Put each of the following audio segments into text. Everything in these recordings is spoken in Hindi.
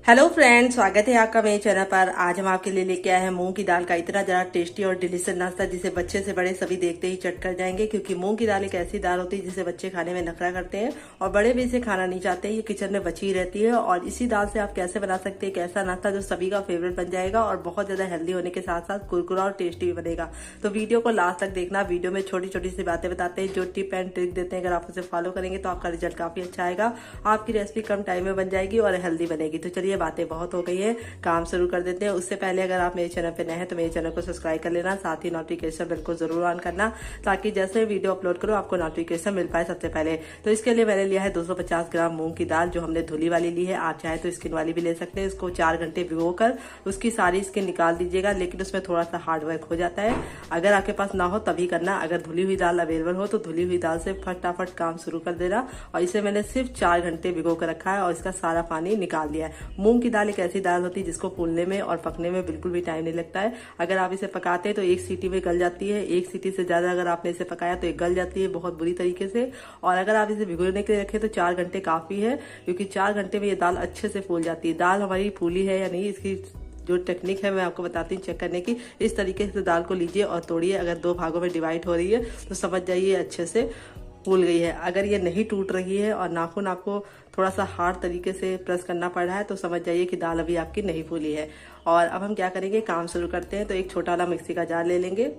हेलो फ्रेंड्स, स्वागत है आपका मेरे चैनल पर। आज हम आपके लिए लेके आए हैं मूंग की दाल का इतना ज़्यादा टेस्टी और डिलीशियस नाश्ता जिसे बच्चे से बड़े सभी देखते ही चट कर जाएंगे। क्योंकि मूंग की दाल एक ऐसी दाल होती है जिसे बच्चे खाने में नखरा करते हैं और बड़े भी इसे खाना नहीं चाहते हैं। ये किचन में बची ही रहती है और इसी दाल से आप कैसे बना सकते हैं एक ऐसा नाश्ता जो सभी का फेवरेट बन जाएगा और बहुत ज़्यादा हेल्दी होने के साथ साथ कुरकुरा और टेस्टी भी बनेगा। तो वीडियो को लास्ट तक देखना। वीडियो में छोटी छोटी सी बातें बताते हैं जो टिप एंड ट्रिक देते हैं। अगर आप उसे फॉलो करेंगे तो आपका रिजल्ट काफी अच्छा आएगा। आपकी रेसिपी कम टाइम में बन जाएगी और हेल्दी बनेगी। तो चलिए, बातें बहुत हो गई है, काम शुरू कर देते हैं। उससे पहले अगर आप मेरे चैनल पे नए हैं तो मेरे चैनल को सब्सक्राइब कर लेना, साथ ही नोटिफिकेशन बेल को जरूर ऑन करना ताकि जैसे वीडियो अपलोड करो आपको नोटिफिकेशन मिल पाए सबसे पहले। तो इसके लिए मैंने लिया है 250 ग्राम मूंग की दाल, जो हमने धुली वाली ली है। आप चाहे तो स्किन वाली भी ले सकते हैं। इसको 4 घंटे भिगोकर उसकी सारी स्किन निकाल दीजिएगा, लेकिन उसमें थोड़ा सा हार्ड वर्क हो जाता है। अगर आपके पास ना हो तभी करना। अगर धुली हुई दाल अवेलेबल हो तो धुली हुई दाल से फटाफट काम शुरू कर देना। और इसे मैंने सिर्फ 4 घंटे भिगो कर रखा है और इसका सारा पानी निकाल दिया है। मूंग की दाल एक ऐसी दाल होती है जिसको फूलने में और पकने में बिल्कुल भी टाइम नहीं लगता है। अगर आप इसे पकाते हैं तो एक सीटी में गल जाती है। एक सीटी से ज्यादा अगर आपने इसे पकाया तो ये गल जाती है बहुत बुरी तरीके से। और अगर आप इसे भिगोने के लिए रखें तो 4 घंटे काफी है, क्योंकि 4 घंटे में ये दाल अच्छे से फूल जाती है। दाल हमारी फूली है या नहीं, इसकी जो टेक्निक है मैं आपको बताती हूँ चेक करने की। इस तरीके से दाल को लीजिए और तोड़िए। अगर 2 भागों में डिवाइड हो रही है तो समझ जाइए अच्छे से फूल गई है। अगर ये नहीं टूट रही है और नाखून आपको थोड़ा सा हार्ड तरीके से प्रेस करना पड़ रहा है तो समझ जाइए कि दाल अभी आपकी नहीं फूली है। और अब हम क्या करेंगे, काम शुरू करते हैं। तो एक छोटा वाला मिक्सी का जार ले लेंगे।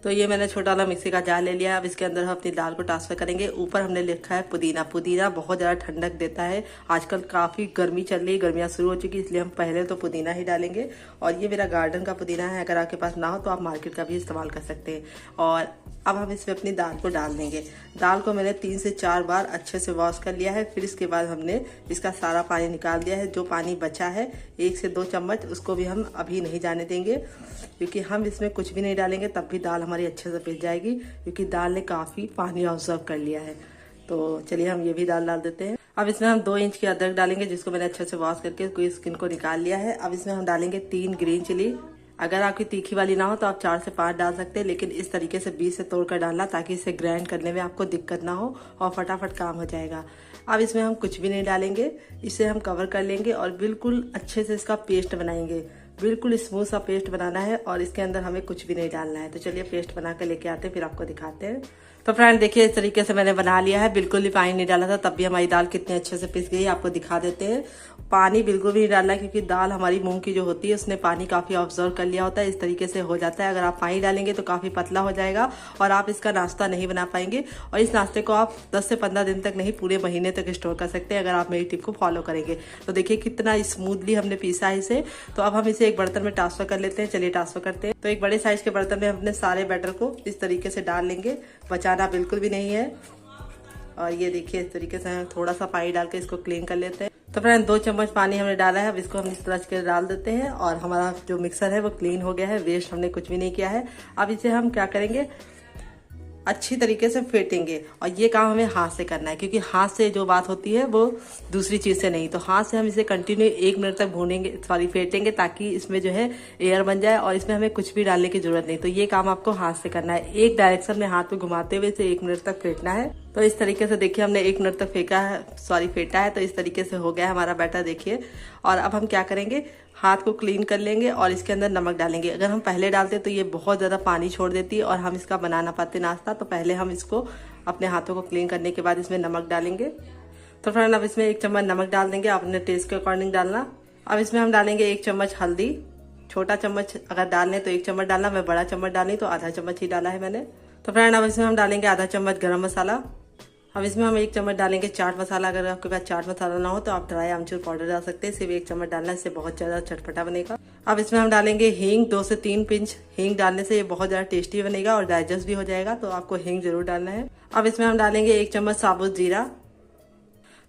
तो ये मैंने छोटा वाला मिक्सी का जार ले लिया। अब इसके अंदर हम अपनी दाल को ट्रांसफर करेंगे। ऊपर हमने लिखा है पुदीना। पुदीना बहुत ज़्यादा ठंडक देता है। आजकल काफ़ी गर्मी चल रही है, गर्मियाँ शुरू हो चुकी, इसलिए हम पहले तो पुदीना ही डालेंगे। और ये मेरा गार्डन का पुदीना है। अगर आपके पास ना हो तो आप मार्केट का भी इस्तेमाल कर सकते हैं। और अब हम इसमें अपनी दाल को डाल देंगे। दाल को मैंने 3 से 4 बार अच्छे से वॉश कर लिया है। फिर इसके बाद हमने इसका सारा पानी निकाल दिया है। जो पानी बचा है 1 से 2 चम्मच, उसको भी हम अभी नहीं जाने देंगे, क्योंकि हम इसमें कुछ भी नहीं डालेंगे तब भी दाल हमारी अच्छे से पिस जाएगी, क्योंकि दाल ने काफ़ी पानी ऑब्जर्व कर लिया है। तो चलिए हम ये भी दाल डाल देते हैं। अब इसमें हम 2 इंच की अदरक डालेंगे, जिसको मैंने अच्छे से वॉश करके कोई स्किन को निकाल लिया है। अब इसमें हम डालेंगे 3 ग्रीन चिली। अगर आपकी तीखी वाली ना हो तो आप 4 से 5 डाल सकते हैं, लेकिन इस तरीके से बीच से तोड़ कर डालना ताकि इसे ग्राइंड करने में आपको दिक्कत ना हो और फटाफट काम हो जाएगा। अब इसमें हम कुछ भी नहीं डालेंगे, इसे हम कवर कर लेंगे और बिल्कुल अच्छे से इसका पेस्ट बनाएंगे। बिल्कुल स्मूथ सा पेस्ट बनाना है और इसके अंदर हमें कुछ भी नहीं डालना है। तो चलिए पेस्ट बना कर लेके आते हैं, फिर आपको दिखाते हैं। तो फ्रेंड देखिए, इस तरीके से मैंने बना लिया है। बिल्कुल भी पानी नहीं डाला था, तब भी हमारी दाल कितने अच्छे से पिस गई, आपको दिखा देते हैं। पानी बिल्कुल भी नहीं डालना है, क्योंकि दाल हमारी मूंग की जो होती है उसने पानी काफी ऑब्जर्व कर लिया होता है। इस तरीके से हो जाता है। अगर आप पानी डालेंगे तो काफी पतला हो जाएगा और आप इसका नाश्ता नहीं बना पाएंगे। और इस नाश्ते को आप 10 से 15 दिन तक नहीं, पूरे महीने तक स्टोर कर सकते हैं अगर आप मेरी टिप को फॉलो करेंगे। तो देखिए कितना स्मूथली हमने पीसा है इसे। तो अब हम इसे एक बर्तन में ट्रांसफर कर लेते हैं। चलिए ट्रांसफर करते हैं। तो एक बड़े साइज के बर्तन में अपने सारे बैटर को इस तरीके से डाल लेंगे, बचाना बिल्कुल भी नहीं है। और ये देखिए इस तरीके से हम थोड़ा सा पानी डाल के इसको क्लीन कर लेते हैं। तो फ्रेंड 2 चम्मच पानी हमने डाला है। अब इसको हम इस तरह से डाल देते हैं और हमारा जो मिक्सर है वो क्लीन हो गया है। वेस्ट हमने कुछ भी नहीं किया है। अब इसे हम क्या करेंगे, अच्छी तरीके से फेंटेंगे। और ये काम हमें हाथ से करना है, क्योंकि हाथ से जो बात होती है वो दूसरी चीज से नहीं। तो हाथ से हम इसे कंटिन्यू 1 मिनट तक भूनेंगे, सॉरी फेंटेंगे, ताकि इसमें जो है एयर बन जाए और इसमें हमें कुछ भी डालने की जरूरत नहीं। तो ये काम आपको हाथ से करना है। एक डायरेक्शन में हाथ में घुमाते हुए इसे 1 मिनट तक फेंटना है। तो इस तरीके से देखिए हमने 1 मिनट तक फेंटा है। तो इस तरीके से हो गया है हमारा बैटर, देखिए। और अब हम क्या करेंगे, हाथ को क्लीन कर लेंगे और इसके अंदर नमक डालेंगे। अगर हम पहले डालते तो ये बहुत ज़्यादा पानी छोड़ देती है और हम इसका बना ना पाते नाश्ता। तो पहले हम इसको अपने हाथों को क्लीन करने के बाद इसमें नमक डालेंगे। तो फ्रेंड अब इसमें 1 चम्मच नमक डाल देंगे, अपने टेस्ट के अकॉर्डिंग डालना। अब इसमें हम डालेंगे 1 चम्मच हल्दी। छोटा चम्मच अगर डालने तो 1 चम्मच डालना, मैं बड़ा चम्मच डाली तो आधा चम्मच ही डाला है मैंने। तो फ्रेंड अब इसमें हम डालेंगे आधा चम्मच गरम मसाला। अब इसमें हम 1 चम्मच डालेंगे चाट मसाला। अगर आपके पास चाट मसाला ना हो तो आप ड्राई आमचूर पाउडर डाल सकते हैं। सिर्फ 1 चम्मच डालना, इससे बहुत ज्यादा चटपटा बनेगा। अब इसमें हम डालेंगे हींग। 2 से 3 पिंच हींग डालने से ये बहुत ज्यादा टेस्टी बनेगा और डाइजेस्ट भी हो जाएगा। तो आपको हींग जरूर डालना है। अब इसमें हम डालेंगे 1 चम्मच साबुत जीरा।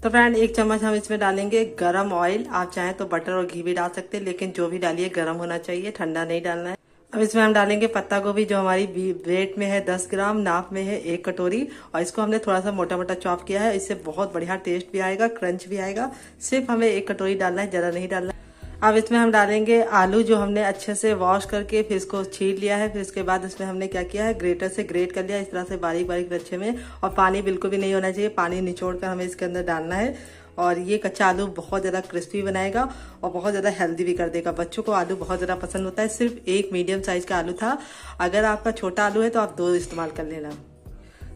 तो फ्रेंड 1 चम्मच हम इसमें डालेंगे गरम ऑयल। आप चाहें तो बटर और घी भी डाल सकते हैं, लेकिन जो भी डालिए गर्म होना चाहिए, ठंडा नहीं डालना है। अब इसमें हम डालेंगे पत्ता गोभी, जो हमारी वेट में है 10 ग्राम, नाप में है 1 कटोरी। और इसको हमने थोड़ा सा मोटा मोटा चॉप किया है। इससे बहुत बढ़िया टेस्ट भी आएगा, क्रंच भी आएगा। सिर्फ हमें 1 कटोरी डालना है, ज्यादा नहीं डालना है। अब इसमें हम डालेंगे आलू, जो हमने अच्छे से वॉश करके फिर इसको छील लिया है। फिर इसके बाद इसमें हमने क्या किया है, ग्रेटर से ग्रेट कर लिया इस तरह से बारीक बारीक लच्छे में। और पानी बिल्कुल भी नहीं होना चाहिए, पानी निचोड़ कर हमें इसके अंदर डालना है। और ये कच्चा आलू बहुत ज़्यादा क्रिस्पी बनाएगा और बहुत ज़्यादा हेल्दी भी कर देगा। बच्चों को आलू बहुत ज़्यादा पसंद होता है। सिर्फ एक मीडियम साइज़ का आलू था, अगर आपका छोटा आलू है तो आप 2 इस्तेमाल कर लेना।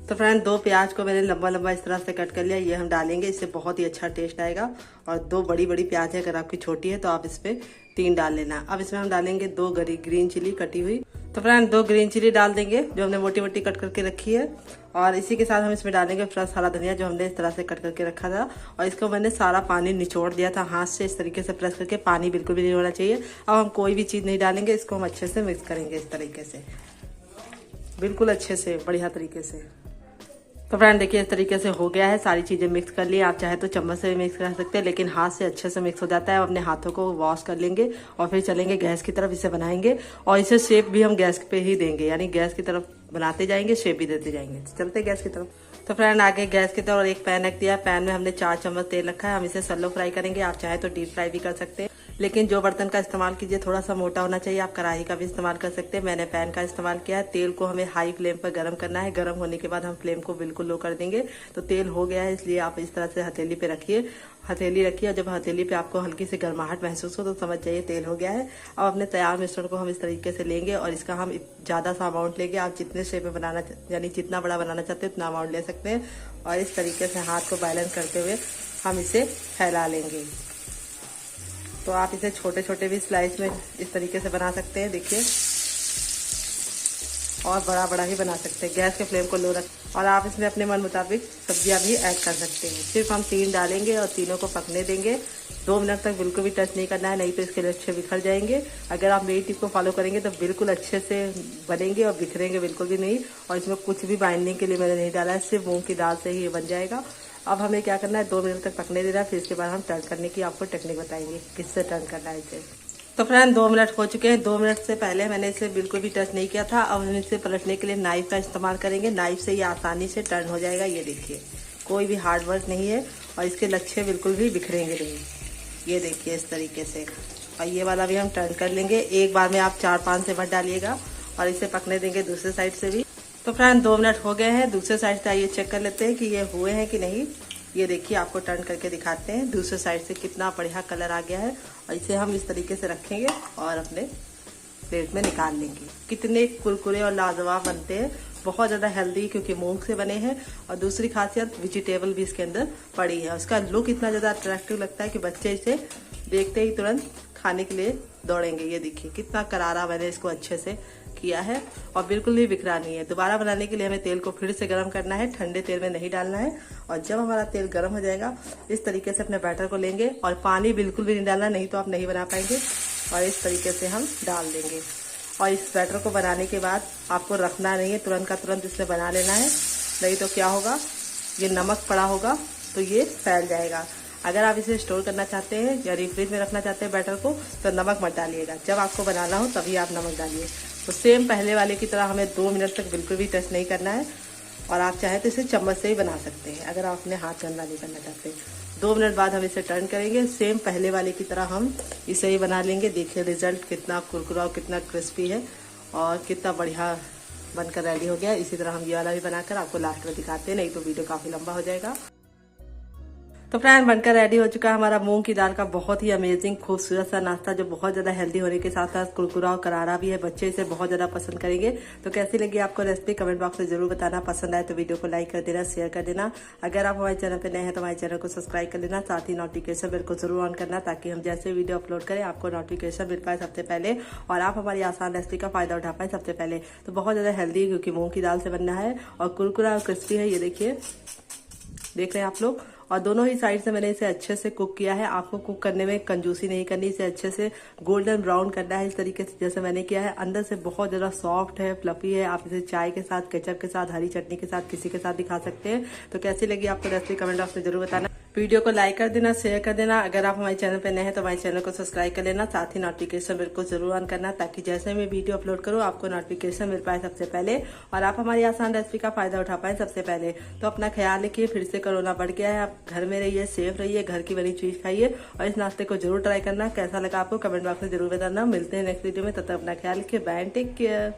तो फ्रेंड 2 प्याज को मैंने लंबा लंबा इस तरह से कट कर लिया, ये हम डालेंगे, इससे बहुत ही अच्छा टेस्ट आएगा। और 2 बड़ी बड़ी प्याज है, अगर आपकी छोटी है तो आप इस पर 3 डाल लेना। अब इसमें हम डालेंगे 2 ग्रीन चिली कटी हुई। तो फ्रेंड 2 ग्रीन चिली डाल देंगे जो हमने मोटी मोटी कट करके रखी है। और इसी के साथ हम इसमें डालेंगे फ्रेश हरा धनिया जो हमने इस तरह से कट करके रखा था। और इसको मैंने सारा पानी निचोड़ दिया था हाथ से, इस तरीके से प्रेस करके, पानी बिल्कुल भी नहीं होना चाहिए। अब हम कोई भी चीज़ नहीं डालेंगे, इसको हम अच्छे से मिक्स करेंगे इस तरीके से, बिल्कुल अच्छे से बढ़िया तरीके से। तो फ्रेंड देखिए इस तरीके से हो गया है, सारी चीज़ें मिक्स कर ली। आप चाहे तो चम्मच से भी मिक्स कर सकते हैं, लेकिन हाथ से अच्छे से मिक्स हो जाता है। अपने हाथों को वॉश कर लेंगे और फिर चलेंगे गैस की तरफ, इसे बनाएंगे। और इसे शेप भी हम गैस पे ही देंगे, यानी गैस की तरफ बनाते जाएंगे, शेप भी देते जाएंगे। चलते गैस की तरफ। तो फ्रेंड आगे गैस की तरफ और एक पैन रख दिया। पैन में हमने 4 चम्मच तेल रखा है। हम इसे सैलो फ्राई करेंगे, आप चाहे तो डीप फ्राई भी कर सकते हैं, लेकिन जो बर्तन का इस्तेमाल कीजिए थोड़ा सा मोटा होना चाहिए। आप कढ़ाई का भी इस्तेमाल कर सकते हैं, मैंने पैन का इस्तेमाल किया है। तेल को हमें हाई फ्लेम पर गर्म करना है। गर्म होने के बाद हम फ्लेम को बिल्कुल लो कर देंगे। तो तेल हो गया है, इसलिए आप इस तरह से हथेली पे रखिए, हथेली रखिए। और जब हथेली पे आपको हल्की सी गर्माहट महसूस हो तो समझ जाइए तेल हो गया है। अब अपने तैयार मिश्रण को हम इस तरीके से लेंगे और इसका हम ज़्यादा सा अमाउंट लेंगे। आप जितने शेप में बनाना, यानी जितना बड़ा बनाना चाहते हैं उतना अमाउंट ले सकते हैं। और इस तरीके से हाथ को बैलेंस करते हुए हम इसे फैला लेंगे। तो आप इसे छोटे छोटे भी स्लाइस में इस तरीके से बना सकते हैं, देखिए, और बड़ा बड़ा ही बना सकते हैं। गैस के फ्लेम को लो रख और आप इसमें अपने मन मुताबिक सब्जियां भी ऐड कर सकते हैं। सिर्फ हम 3 डालेंगे और तीनों को पकने देंगे। 2 मिनट तक बिल्कुल भी टच नहीं करना है, नहीं तो इसके लिए अच्छे बिखर जाएंगे। अगर आप मेरी टिप को फॉलो करेंगे तो बिल्कुल अच्छे से बनेंगे और बिखरेंगे बिल्कुल भी नहीं। और इसमें कुछ भी बाइंडिंग के लिए मैंने नहीं डाला है, सिर्फ मूंग की दाल से ही ये बन जाएगा। अब हमें क्या करना है, 2 मिनट तक पकने देना है। फिर इसके बाद हम टर्न करने की आपको टेक्निक बताएंगे, किससे टर्न करना है इसे। तो फ्रेंड 2 मिनट हो चुके हैं। 2 मिनट से पहले मैंने इसे बिल्कुल भी टच नहीं किया था। अब हम इसे पलटने के लिए नाइफ का इस्तेमाल करेंगे। नाइफ से ये आसानी से टर्न हो जाएगा, ये देखिए, कोई भी हार्ड वर्क नहीं है। और इसके लच्छे बिल्कुल भी बिखरेंगे नहीं, ये देखिए इस तरीके से। और ये वाला भी हम टर्न कर लेंगे। एक बार में आप 4-5 से मत डालिएगा और इसे पकने देंगे दूसरे साइड से भी। तो फ्रेंड 2 मिनट हो गए हैं। दूसरे साइड से आइए चेक कर लेते हैं कि ये हुए हैं कि नहीं। ये देखिए, आपको टर्न करके दिखाते हैं दूसरे साइड से कितना बढ़िया कलर आ गया है। और इसे हम इस तरीके से रखेंगे और अपने प्लेट में निकाल लेंगे। कितने कुरकुरे और लाजवाब बनते हैं, बहुत ज़्यादा हेल्दी क्योंकि मूंग से बने हैं। और दूसरी खासियत, वेजिटेबल भी इसके अंदर पड़ी है। उसका लुक इतना ज़्यादा अट्रैक्टिव लगता है कि बच्चे इसे देखते ही तुरंत खाने के लिए दौड़ेंगे। ये देखिए कितना करारा मैंने इसको अच्छे से किया है और बिल्कुल भी बिखरा नहीं है। दोबारा बनाने के लिए हमें तेल को फिर से गर्म करना है, ठंडे तेल में नहीं डालना है। और जब हमारा तेल गर्म हो जाएगा, इस तरीके से अपने बैटर को लेंगे और पानी बिल्कुल भी नहीं डालना, नहीं तो आप नहीं बना पाएंगे। और इस तरीके से हम डाल देंगे। और इस बैटर को बनाने के बाद आपको रखना नहीं है, तुरंत का तुरंत इसमें बना लेना है, नहीं तो क्या होगा, ये नमक पड़ा होगा तो ये फैल जाएगा। अगर आप इसे स्टोर करना चाहते हैं या फ्रिज में रखना चाहते हैं बैटर को, तो नमक मत डालिएगा। जब आपको बनाना हो तभी आप नमक डालिए। तो सेम पहले वाले की तरह हमें 2 मिनट तक बिल्कुल भी टच नहीं करना है। और आप चाहे तो इसे चम्मच से ही बना सकते हैं, अगर आप अपने हाथ गंदा नहीं करना चाहते। 2 मिनट बाद हम इसे टर्न करेंगे, सेम पहले वाले की तरह हम इसे ही बना लेंगे। देखिए रिजल्ट कितना कुरकुरा और कितना क्रिस्पी है और कितना बढ़िया बनकर रेडी हो गया। इसी तरह हम ये वाला भी बनाकर आपको लास्ट में दिखाते हैं, नहीं तो वीडियो काफ़ी लंबा हो जाएगा। तो फ्रेंड बनकर रेडी हो चुका है हमारा मूंग की दाल का बहुत ही अमेजिंग खूबसूरत सा नाश्ता, जो बहुत ज़्यादा हेल्दी होने के साथ साथ कुरकुरा और करारा भी है। बच्चे इसे बहुत ज़्यादा पसंद करेंगे। तो कैसी लगी आपको रेसिपी, कमेंट बॉक्स में जरूर बताना। पसंद आए तो वीडियो को लाइक कर देना, शेयर कर देना। अगर आप हमारे चैनल पर नए हैं तो हमारे चैनल को सब्सक्राइब कर लेना। साथ ही नोटिफिकेशन बेल को जरूर ऑन करना, ताकि हम जैसे वीडियो अपलोड करें आपको नोटिफिकेशन मिल पाए सबसे पहले और आप हमारी आसान रेसिपी का फायदा उठा पाए सबसे पहले। तो बहुत ज़्यादा हेल्दी है क्योंकि मूंग की दाल से बनना है और कुरकुरा और क्रिस्पी है। ये देखिए, देख रहे हैं आप लोग। और दोनों ही साइड से मैंने इसे अच्छे से कुक किया है। आपको कुक करने में कंजूसी नहीं करनी, इसे अच्छे से गोल्डन ब्राउन करना है, इस तरीके से जैसे मैंने किया है। अंदर से बहुत ज़्यादा सॉफ्ट है, फ्लफी है। आप इसे चाय के साथ, केचप के साथ, हरी चटनी के साथ, किसी के साथ भी खा सकते हैं। तो कैसी लगी आपको रेसिपी, कमेंट बॉक्स में जरूर बताना। वीडियो को लाइक कर देना, शेयर कर देना। अगर आप हमारे चैनल पर नए हैं तो हमारे चैनल को सब्सक्राइब कर लेना। साथ ही नोटिफिकेशन बेल को जरूर ऑन करना, ताकि जैसे मैं वीडियो अपलोड करूँ आपको नोटिफिकेशन मिल पाए सबसे पहले और आप हमारी आसान रेसिपी का फायदा उठा पाए सबसे पहले। तो अपना ख्याल रखिए, फिर से कोरोना बढ़ गया है, आप घर में रहिए, सेफ रहिए, घर की बनी चीज खाइए और इस नाश्ते को जरूर ट्राई करना। कैसा लगा आपको कमेंट बॉक्स में जरूर बताना। मिलते हैं नेक्स्ट वीडियो में, तब तक अपना ख्याल रखिए। Bye, take care.